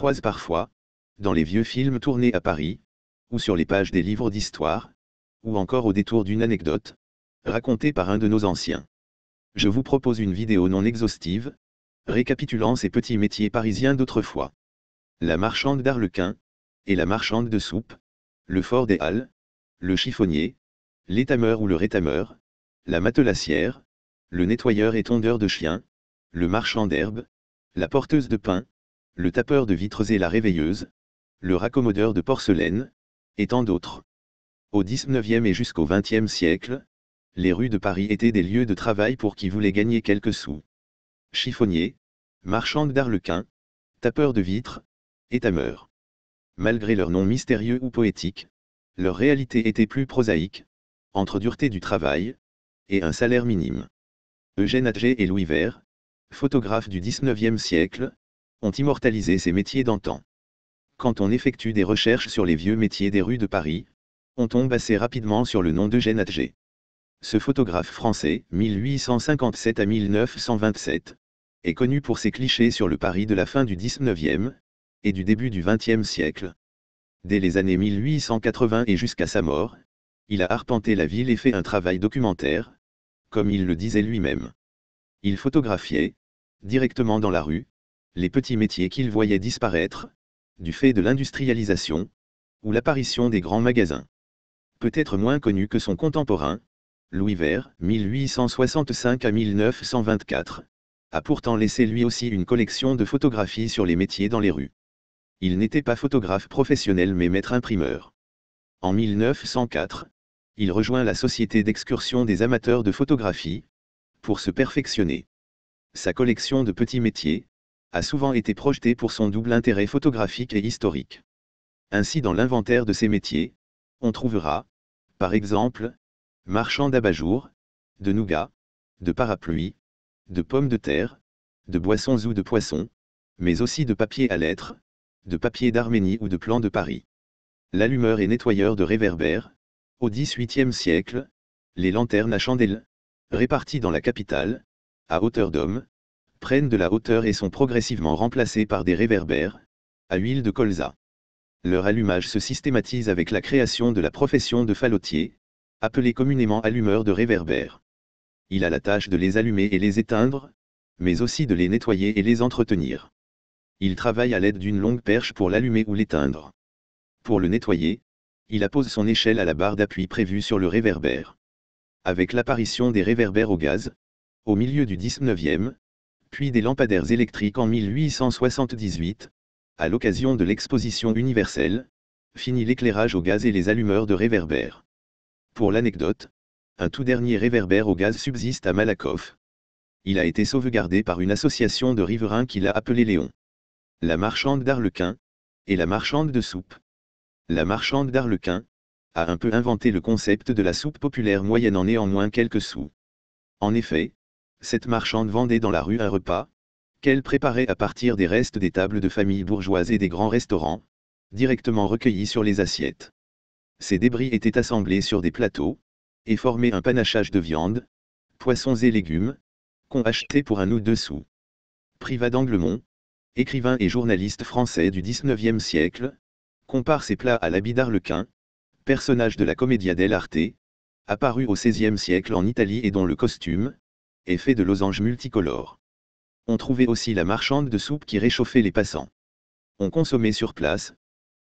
croise parfois, dans les vieux films tournés à Paris, ou sur les pages des livres d'histoire, ou encore au détour d'une anecdote, racontée par un de nos anciens. Je vous propose une vidéo non exhaustive, récapitulant ces petits métiers parisiens d'autrefois. La marchande d'arlequin, et la marchande de soupe, le fort des Halles, le chiffonnier, l'étameur ou le rétameur, la matelassière, le nettoyeur et tondeur de chiens, le marchand d'herbes, la porteuse de pain, le tapeur de vitres et la réveilleuse, le raccommodeur de porcelaine, et tant d'autres. Au XIXe et jusqu'au XXe siècle, les rues de Paris étaient des lieux de travail pour qui voulait gagner quelques sous. Chiffonnier, marchande d'arlequin, tapeur de vitres, étameur. Malgré leur nom mystérieux ou poétique, leur réalité était plus prosaïque, entre dureté du travail, et un salaire minime. Eugène Atget et Louis Vert, photographes du XIXe siècle, ont immortalisé ces métiers d'antan. Quand on effectue des recherches sur les vieux métiers des rues de Paris, on tombe assez rapidement sur le nom d'Eugène Atget. Ce photographe français, 1857 à 1927, est connu pour ses clichés sur le Paris de la fin du XIXe et du début du XXe siècle. Dès les années 1880 et jusqu'à sa mort, il a arpenté la ville et fait un travail documentaire, comme il le disait lui-même. Il photographiait, directement dans la rue, les petits métiers qu'il voyait disparaître, du fait de l'industrialisation, ou l'apparition des grands magasins. Peut-être moins connu que son contemporain, Louis Vert, 1865 à 1924, a pourtant laissé lui aussi une collection de photographies sur les métiers dans les rues. Il n'était pas photographe professionnel mais maître imprimeur. En 1904, il rejoint la Société d'excursion des amateurs de photographie, pour se perfectionner. Sa collection de petits métiers a souvent été projetée pour son double intérêt photographique et historique. Ainsi dans l'inventaire de ces métiers, on trouvera, par exemple, marchand d'abat-jour, de nougat, de parapluie, de pommes de terre, de boissons ou de poissons, mais aussi de papier à lettres, de papier d'Arménie ou de plans de Paris. L'allumeur et nettoyeur de réverbères, au XVIIIe siècle, les lanternes à chandelle, réparties dans la capitale, à hauteur d'homme, prennent de la hauteur et sont progressivement remplacées par des réverbères, à huile de colza. Leur allumage se systématise avec la création de la profession de fallotier, appelée communément allumeur de réverbères. Il a la tâche de les allumer et les éteindre, mais aussi de les nettoyer et les entretenir. Il travaille à l'aide d'une longue perche pour l'allumer ou l'éteindre. Pour le nettoyer, il appose son échelle à la barre d'appui prévue sur le réverbère. Avec l'apparition des réverbères au gaz, au milieu du XIXe, puis des lampadaires électriques en 1878, à l'occasion de l'exposition universelle, finit l'éclairage au gaz et les allumeurs de réverbères. Pour l'anecdote, un tout dernier réverbère au gaz subsiste à Malakoff. Il a été sauvegardé par une association de riverains qui l'a appelé Léon. La marchande d'arlequin, et la marchande de soupe. La marchande d'arlequin a un peu inventé le concept de la soupe populaire moyennant néanmoins quelques sous. En effet, cette marchande vendait dans la rue un repas, qu'elle préparait à partir des restes des tables de familles bourgeoises et des grands restaurants, directement recueillis sur les assiettes. Ces débris étaient assemblés sur des plateaux, et formaient un panachage de viande, poissons et légumes, qu'on achetait pour 1 ou 2 sous. Privat d'Anglemont, écrivain et journaliste français du XIXe siècle, compare ces plats à l'habit d'arlequin, personnage de la Commedia dell'arte, apparu au XVIe siècle en Italie et dont le costume est fait de losanges multicolores. On trouvait aussi la marchande de soupe qui réchauffait les passants. On consommait sur place,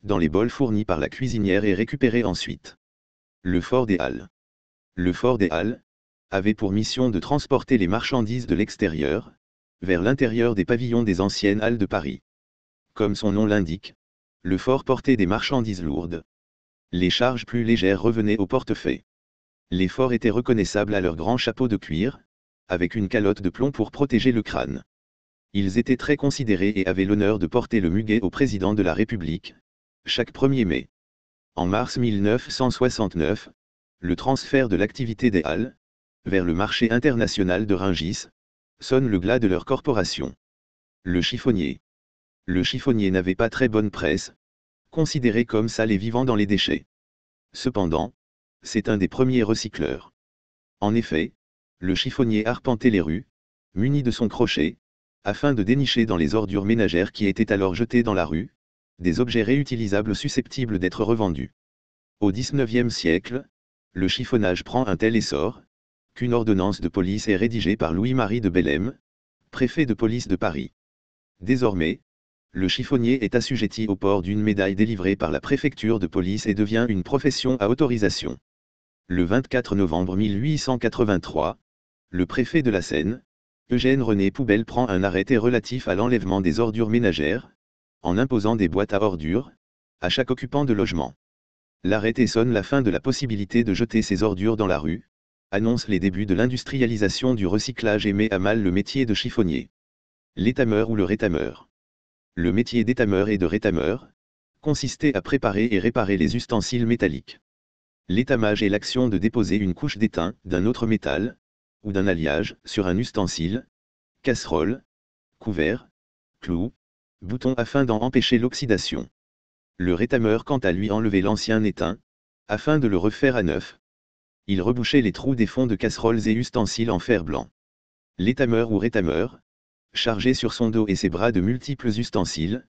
dans les bols fournis par la cuisinière et récupérés ensuite. Le fort des Halles. Le fort des Halles avait pour mission de transporter les marchandises de l'extérieur, vers l'intérieur des pavillons des anciennes halles de Paris. Comme son nom l'indique, le fort portait des marchandises lourdes. Les charges plus légères revenaient au portefeuille. Les forts étaient reconnaissables à leurs grands chapeaux de cuir, avec une calotte de plomb pour protéger le crâne. Ils étaient très considérés et avaient l'honneur de porter le muguet au président de la République, chaque 1er mai. En mars 1969, le transfert de l'activité des Halles, vers le marché international de Rungis, sonne le glas de leur corporation. Le chiffonnier. Le chiffonnier n'avait pas très bonne presse, considéré comme sale et vivant dans les déchets. Cependant, c'est un des premiers recycleurs. En effet, le chiffonnier arpentait les rues, muni de son crochet, afin de dénicher dans les ordures ménagères qui étaient alors jetées dans la rue, des objets réutilisables susceptibles d'être revendus. Au XIXe siècle, le chiffonnage prend un tel essor, qu'une ordonnance de police est rédigée par Louis-Marie de Bellême, préfet de police de Paris. Désormais, le chiffonnier est assujetti au port d'une médaille délivrée par la préfecture de police et devient une profession à autorisation. Le 24 novembre 1883, le préfet de la Seine, Eugène-René Poubelle prend un arrêté relatif à l'enlèvement des ordures ménagères, en imposant des boîtes à ordures, à chaque occupant de logement. L'arrêté sonne la fin de la possibilité de jeter ses ordures dans la rue, annonce les débuts de l'industrialisation du recyclage et met à mal le métier de chiffonnier. L'étameur ou le rétameur. Le métier d'étameur et de rétameur consistait à préparer et réparer les ustensiles métalliques. L'étamage est l'action de déposer une couche d'étain, d'un autre métal, ou d'un alliage, sur un ustensile, casserole, couvert, clou, bouton afin d'en empêcher l'oxydation. Le rétameur quant à lui enlevait l'ancien étain, afin de le refaire à neuf. Il rebouchait les trous des fonds de casseroles et ustensiles en fer blanc. L'étameur ou rétameur, chargé sur son dos et ses bras de multiples ustensiles,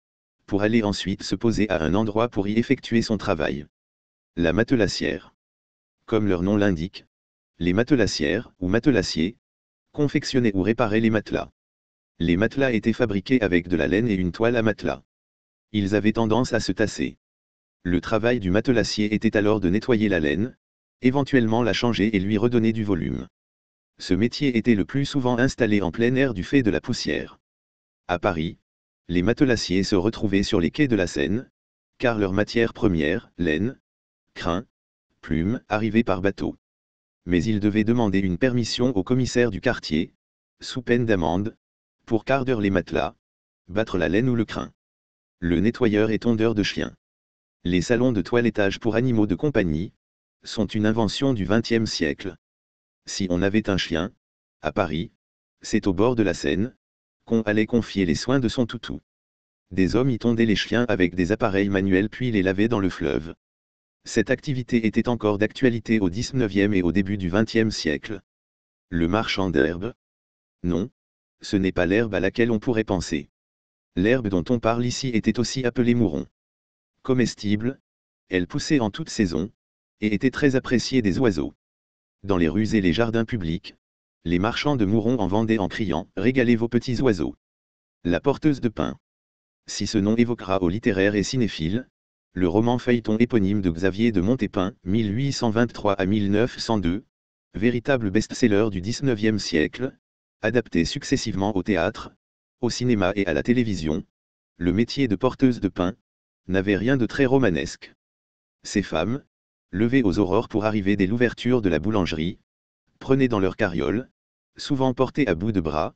pour aller ensuite se poser à un endroit pour y effectuer son travail. La matelassière. Comme leur nom l'indique, les matelassières, ou matelassiers, confectionnaient ou réparaient les matelas. Les matelas étaient fabriqués avec de la laine et une toile à matelas. Ils avaient tendance à se tasser. Le travail du matelassier était alors de nettoyer la laine, éventuellement la changer et lui redonner du volume. Ce métier était le plus souvent installé en plein air du fait de la poussière. À Paris, les matelassiers se retrouvaient sur les quais de la Seine, car leur matière première, laine, crin, plume, arrivait par bateau. Mais ils devaient demander une permission au commissaire du quartier, sous peine d'amende, pour carder les matelas, battre la laine ou le crin. Le nettoyeur et tondeur de chiens. Les salons de toilettage pour animaux de compagnie sont une invention du XXe siècle. Si on avait un chien, à Paris, c'est au bord de la Seine qu'on allait confier les soins de son toutou. Des hommes y tondaient les chiens avec des appareils manuels puis les lavaient dans le fleuve. Cette activité était encore d'actualité au XIXe et au début du XXe siècle. Le marchand d'herbe? Non, ce n'est pas l'herbe à laquelle on pourrait penser. L'herbe dont on parle ici était aussi appelée mouron. Comestible, elle poussait en toute saison, et était très appréciée des oiseaux. Dans les rues et les jardins publics, les marchands de mourons en vendaient en criant « Régalez vos petits oiseaux ». La porteuse de pain. Si ce nom évoquera aux littéraires et cinéphiles, le roman feuilleton éponyme de Xavier de Montépin, 1823 à 1902, véritable best-seller du XIXe siècle, adapté successivement au théâtre, au cinéma et à la télévision, le métier de porteuse de pain n'avait rien de très romanesque. Ces femmes, levées aux aurores pour arriver dès l'ouverture de la boulangerie, prenaient dans leur carriole, souvent portée à bout de bras,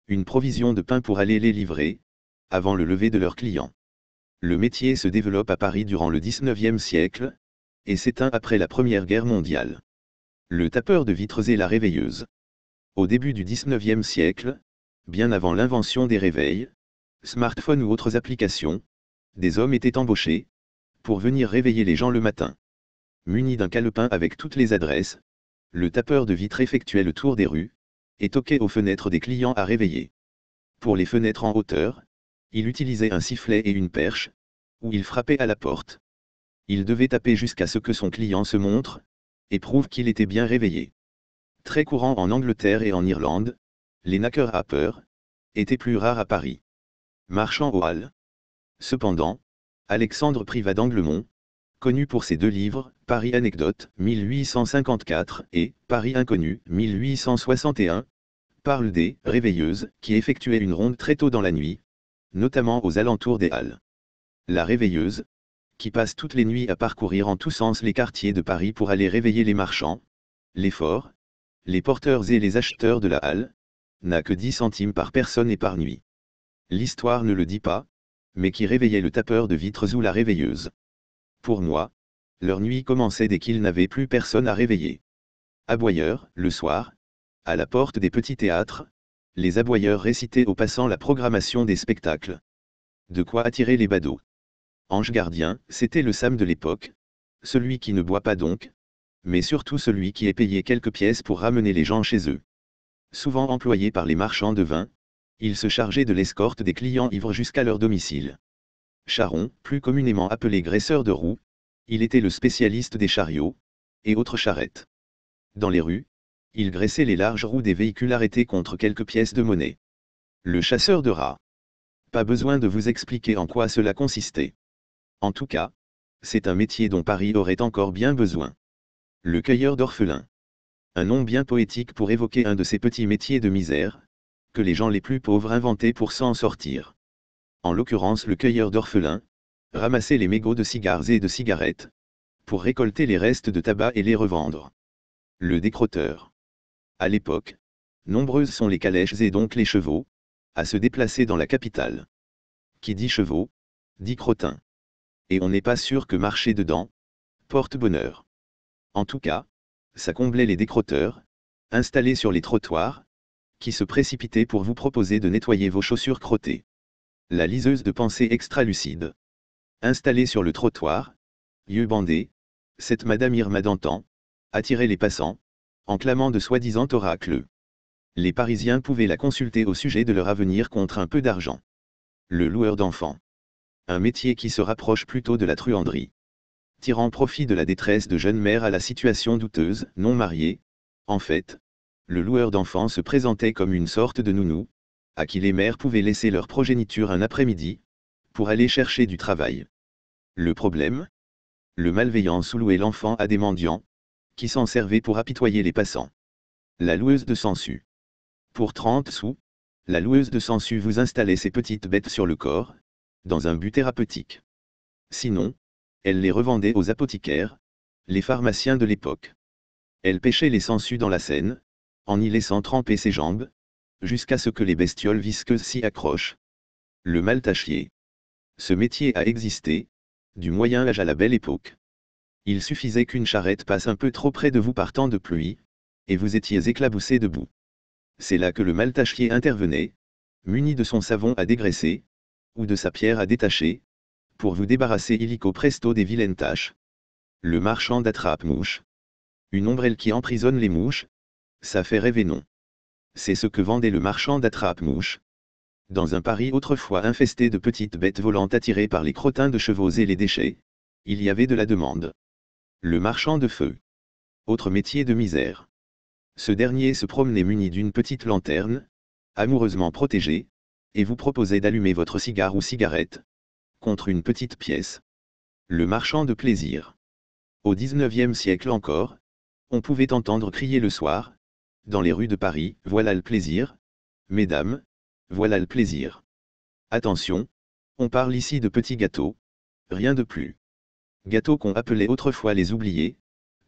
une provision de pain pour aller les livrer, avant le lever de leurs clients. Le métier se développe à Paris durant le XIXe siècle, et s'éteint après la Première Guerre mondiale. Le tapeur de vitres et la réveilleuse. Au début du XIXe siècle, bien avant l'invention des réveils, smartphones ou autres applications, des hommes étaient embauchés, pour venir réveiller les gens le matin. Muni d'un calepin avec toutes les adresses, le tapeur de vitres effectuait le tour des rues, et toquait aux fenêtres des clients à réveiller. Pour les fenêtres en hauteur, il utilisait un sifflet et une perche, ou il frappait à la porte. Il devait taper jusqu'à ce que son client se montre, et prouve qu'il était bien réveillé. Très courant en Angleterre et en Irlande, les knacker-uppers étaient plus rares à Paris. Marchand aux halles. Cependant, Alexandre Privat d'Anglemont, connu pour ses deux livres, Paris Anecdote, 1854, et Paris Inconnu, 1861, parle des réveilleuses qui effectuaient une ronde très tôt dans la nuit, notamment aux alentours des halles. La réveilleuse, qui passe toutes les nuits à parcourir en tous sens les quartiers de Paris pour aller réveiller les marchands, les forts, les porteurs et les acheteurs de la halle, n'a que 10 centimes par personne et par nuit. L'histoire ne le dit pas, mais qui réveillait le tapeur de vitres ou la réveilleuse. Pour moi, leur nuit commençait dès qu'ils n'avaient plus personne à réveiller. Aboyeurs, le soir, à la porte des petits théâtres, les aboyeurs récitaient aux passants la programmation des spectacles. De quoi attirer les badauds. Ange gardien, c'était le Sam de l'époque, celui qui ne boit pas donc, mais surtout celui qui est payé quelques pièces pour ramener les gens chez eux. Souvent employé par les marchands de vin, il se chargeait de l'escorte des clients ivres jusqu'à leur domicile. Charron, plus communément appelé graisseur de roues, il était le spécialiste des chariots et autres charrettes. Dans les rues, il graissait les larges roues des véhicules arrêtés contre quelques pièces de monnaie. Le chasseur de rats. Pas besoin de vous expliquer en quoi cela consistait. En tout cas, c'est un métier dont Paris aurait encore bien besoin. Le cueilleur d'orphelins. Un nom bien poétique pour évoquer un de ces petits métiers de misère, que les gens les plus pauvres inventaient pour s'en sortir. En l'occurrence le cueilleur d'orphelins, ramasser les mégots de cigares et de cigarettes, pour récolter les restes de tabac et les revendre. Le décrotteur. À l'époque, nombreuses sont les calèches et donc les chevaux, à se déplacer dans la capitale. Qui dit chevaux, dit crottin. Et on n'est pas sûr que marcher dedans porte bonheur. En tout cas, ça comblait les décrotteurs, installés sur les trottoirs, qui se précipitaient pour vous proposer de nettoyer vos chaussures crottées. La liseuse de pensée extra-lucide. Installée sur le trottoir, yeux bandés, cette Madame Irma d'antan, attirait les passants, en clamant de soi-disant oracles. Les Parisiens pouvaient la consulter au sujet de leur avenir contre un peu d'argent. Le loueur d'enfants. Un métier qui se rapproche plutôt de la truanderie. Tirant profit de la détresse de jeunes mères à la situation douteuse, non mariées. En fait, le loueur d'enfants se présentait comme une sorte de nounou, à qui les mères pouvaient laisser leur progéniture un après-midi, pour aller chercher du travail. Le problème ? Le malveillant sous-louait l'enfant à des mendiants, qui s'en servaient pour apitoyer les passants. La loueuse de sangsues. Pour 30 sous, la loueuse de sangsues vous installait ses petites bêtes sur le corps, dans un but thérapeutique. Sinon, elle les revendait aux apothicaires, les pharmaciens de l'époque. Elle pêchait les sangsues dans la Seine, en y laissant tremper ses jambes, jusqu'à ce que les bestioles visqueuses s'y accrochent. Le maltachier. Ce métier a existé, du Moyen Âge à la Belle Époque. Il suffisait qu'une charrette passe un peu trop près de vous par temps de pluie, et vous étiez éclaboussé debout. C'est là que le maltachier intervenait, muni de son savon à dégraisser, ou de sa pierre à détacher, pour vous débarrasser illico presto des vilaines taches. Le marchand d'attrape-mouches. Une ombrelle qui emprisonne les mouches, ça fait rêver non. C'est ce que vendait le marchand d'attrape-mouches. Dans un Paris autrefois infesté de petites bêtes volantes attirées par les crottins de chevaux et les déchets, il y avait de la demande. Le marchand de feu. Autre métier de misère. Ce dernier se promenait muni d'une petite lanterne, amoureusement protégée, et vous proposait d'allumer votre cigare ou cigarette, contre une petite pièce. Le marchand de plaisir. Au XIXe siècle encore, on pouvait entendre crier le soir, dans les rues de Paris, voilà le plaisir, mesdames, voilà le plaisir. Attention, on parle ici de petits gâteaux, rien de plus. Gâteaux qu'on appelait autrefois les oubliés,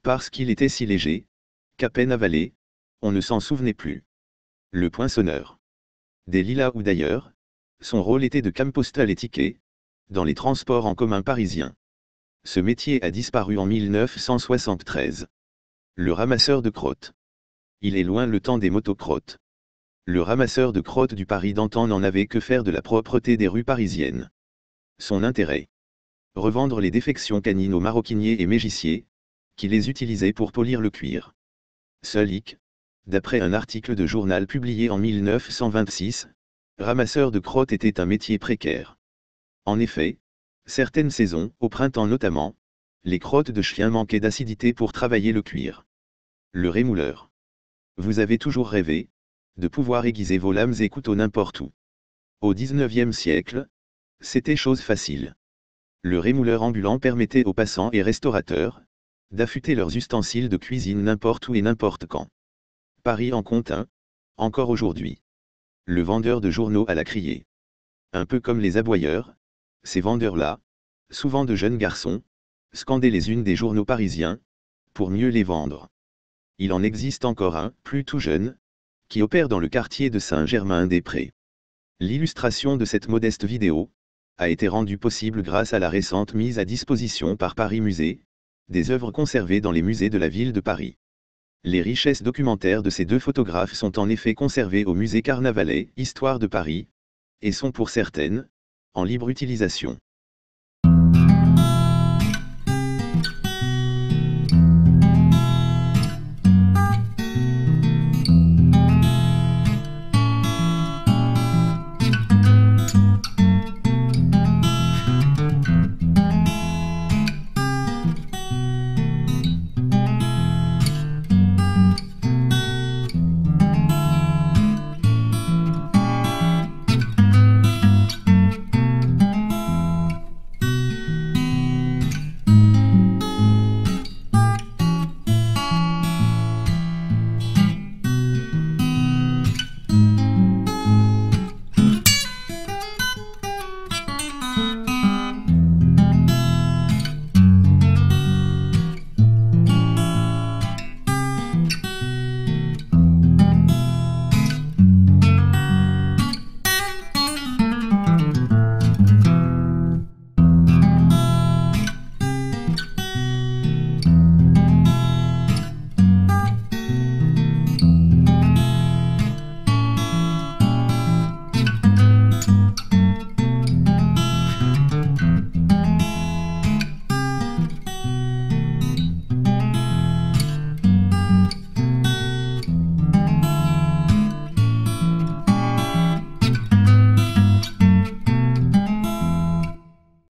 parce qu'il était si léger, qu'à peine avalé, on ne s'en souvenait plus. Le poinçonneur. Des Lilas ou d'ailleurs, son rôle était de cam postal et ticket, dans les transports en commun parisiens. Ce métier a disparu en 1973. Le ramasseur de crottes. Il est loin le temps des motocrottes. Le ramasseur de crottes du Paris d'antan n'en avait que faire de la propreté des rues parisiennes. Son intérêt. Revendre les défections canines aux maroquiniers et mégissiers, qui les utilisaient pour polir le cuir. Seul hic, d'après un article de journal publié en 1926, ramasseur de crottes était un métier précaire. En effet, certaines saisons, au printemps notamment, les crottes de chiens manquaient d'acidité pour travailler le cuir. Le rémouleur. Vous avez toujours rêvé de pouvoir aiguiser vos lames et couteaux n'importe où. Au XIXe siècle, c'était chose facile. Le rémouleur ambulant permettait aux passants et restaurateurs d'affûter leurs ustensiles de cuisine n'importe où et n'importe quand. Paris en compte un, encore aujourd'hui. Le vendeur de journaux à la criée. Un peu comme les aboyeurs, ces vendeurs-là, souvent de jeunes garçons, scandaient les unes des journaux parisiens, pour mieux les vendre. Il en existe encore un, plus tout jeune, qui opère dans le quartier de Saint-Germain-des-Prés. L'illustration de cette modeste vidéo a été rendue possible grâce à la récente mise à disposition par Paris Musée, des œuvres conservées dans les musées de la ville de Paris. Les richesses documentaires de ces deux photographes sont en effet conservées au musée Carnavalet, Histoire de Paris, et sont pour certaines, en libre utilisation.